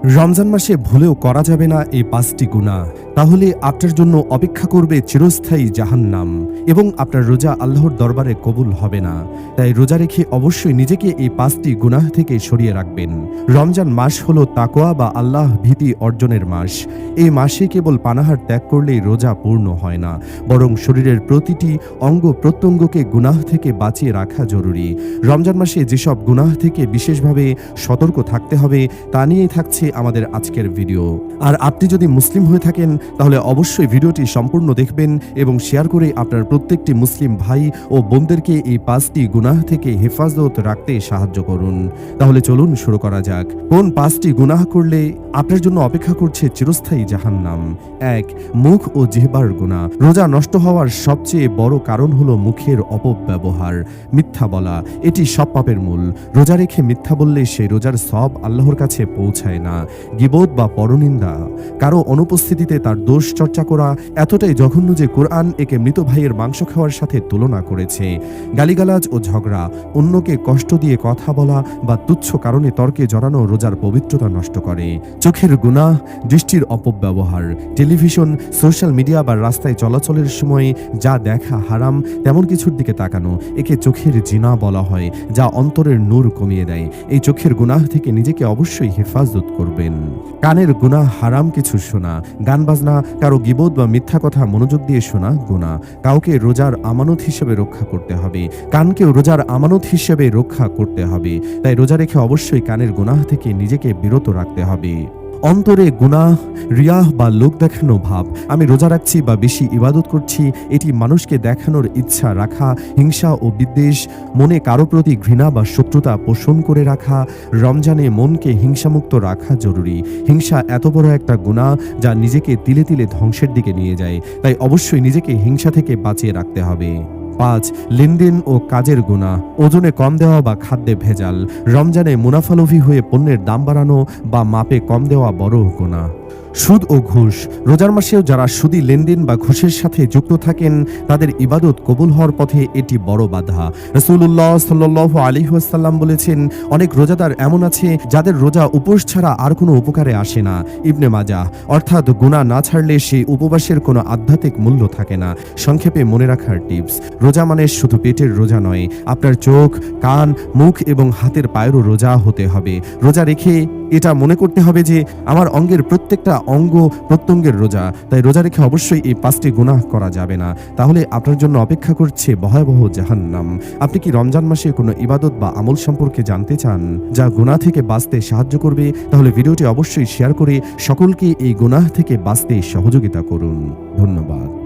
রমজান মাসে ভুলেও করা যাবে না এই ৫টি গুনাহ, তাহলে আপনার জন্য অপেক্ষা করবে চিরস্থায়ী জাহান্নাম এবং আপনার রোজা আল্লাহর দরবারে কবুল হবে না। তাই রোজা রেখে অবশ্যই নিজেকে এই ৫টি গুনাহ থেকে সরিয়ে রাখবেন। রমজান মাস হলো তাকওয়া বা আল্লাহ ভীতি অর্জনের মাস। এই মাসে কেবল পানাহার ত্যাগ করলেই রোজা পূর্ণ হয় না, বরং শরীরের প্রতিটি অঙ্গ প্রত্যঙ্গকে গুনাহ থেকে বাঁচিয়ে রাখা জরুরি। রমজান মাসে যেসব গুনাহ থেকে বিশেষভাবে সতর্ক থাকতে হবে তা নিয়েই থাকছে আমাদের আজকের ভিডিও। আর আপনি যদি মুসলিম হয়ে থাকেন তাহলে অবশ্যই ভিডিওটি সম্পূর্ণ দেখবেন এবং শেয়ার করে আপনার প্রত্যেকটি মুসলিম ভাই ও বোনদেরকে এই ৫টি গুনাহ থেকে হেফাজত রাখতে সাহায্য করুন। তাহলে চলুন শুরু করা যাক। কোন ৫টি গুনাহ করলে আপনার জন্য অপেক্ষা করছে চিরস্থায়ী জাহান্নাম? ১. মুখ ও জিহ্বার গুনাহ। রোজা নষ্ট হওয়ার সবচেয়ে বড় কারণ হলো মুখের অপব্যবহার, মিথ্যা বলা। এটি সব পাপের মূল। রোজা রেখে মিথ্যা বললে সেই রোজার সওয়াব আল্লাহর কাছে পৌঁছায় না। গীবত বা পরনিন্দা, কারো অনুপস্থিতিতে তার দোষ চর্চা করা এতটাই জঘন্য যে কোরআন একে মৃত ভাইয়ের মাংস খাওয়ার সাথে তুলনা করেছে। গালিগালাজ ও ঝগড়া, অন্যকে কষ্ট দিয়ে কথা বলা বা তুচ্ছ কারণে তর্কে জড়ানো রোজার পবিত্রতা নষ্ট করে। চোখের গুনাহ, দৃষ্টির অপব্যবহার। টেলিভিশন, সোশ্যাল মিডিয়া বা রাস্তায় চলাচলের সময় যা দেখা হারাম তেমন কিছুর দিকে তাকানো, একে চোখের জিনা বলা হয়, যা অন্তরের নূর কমিয়ে দেয়। এই চোখের গুনাহ থেকে নিজেকে অবশ্যই হেফাজত করবেন। কানের গুনাহ, হারাম কিছু শোনা, গান বাজনা, কারো গীবত বা মিথ্যা কথা মনোযোগ দিয়ে শোনা গুনাহ। কাউকে রোজার আমানত হিসেবে রক্ষা করতে হবে, কানকেও রোজার আমানত হিসেবে রক্ষা করতে হবে। তাই রোজা রেখে অবশ্যই কানের গুনাহ থেকে নিজেকে বিরত রাখতে হবে। অন্তরে গুনাহ, রিয়াহ বা লোক দেখানো ভাব। আমি রোজা রাখছি বা বেশি ইবাদত করছি, এটি মানুষকে দেখানোর ইচ্ছা রাখা, হিংসা ও বিদ্বেষ, মনে কারো প্রতি ঘৃণা বা শত্রুতা পোষণ করে রাখা। রমজানে মনকে হিংসামুক্ত রাখা জরুরি। হিংসা এত বড় একটা গুনাহ যা নিজেকে তিলে তিলে ধ্বংসের দিকে নিয়ে যায়। তাই অবশ্যই নিজেকে হিংসা থেকে বাঁচিয়ে রাখতে হবে। ৫. লেনদেন ও কাজের গুনাহ। ওজনে কম দেওয়া বা খাদ্যে ভেজাল। রমজানে মুনাফালোভী হয়ে পণ্যের দাম বাড়ানো বা মাপে কম দেওয়া বড় গুনাহ। সুদ ও ঘুষ। রোজার মাসেও যারা সুদী লেনদেন বা ঘুষের সাথে যুক্ত থাকেন তাদের ইবাদত কবুল হওয়ার পথে এটি বড় বাধা। রাসূলুল্লাহ সাল্লাল্লাহু আলাইহি ওয়াসাল্লাম বলেছেন, অনেক রোজাদার এমন আছে যাদের রোজা উপোস ছাড়া আর কোনো উপকারে আসে না। ইবনে মাজাহ। অর্থাৎ গুনাহ না ছাড়লে সেই উপবাসের কোনো আধ্যাত্মিক মূল্য থাকে না। সংক্ষেপে মনে রাখার টিপস: রোজা মানে শুধু পেটের রোজা নয়, আপনার চোখ, কান, মুখ এবং হাতের পায়েরও রোজা হতে হবে। রোজা রেখে এটা মনে করতে হবে যে আমার অঙ্গের প্রত্যেকটা অঙ্গ প্রত্যঙ্গের রোজা। তাই রোজা রেখে অবশ্যই এই ৫টি গুনাহ করা যাবে না, তাহলে আপনার জন্য অপেক্ষা করছে ভয়াবহ জাহান্নাম। আপনি কি রমজান মাসে কোনো ইবাদত বা আমল সম্পর্কে জানতে চান যা গুনাহ থেকে বাঁচতে সাহায্য করবে? তাহলে ভিডিওটি অবশ্যই শেয়ার করে সকলকে এই গুনাহ থেকে বাঁচতে সহযোগিতা করুন। ধন্যবাদ।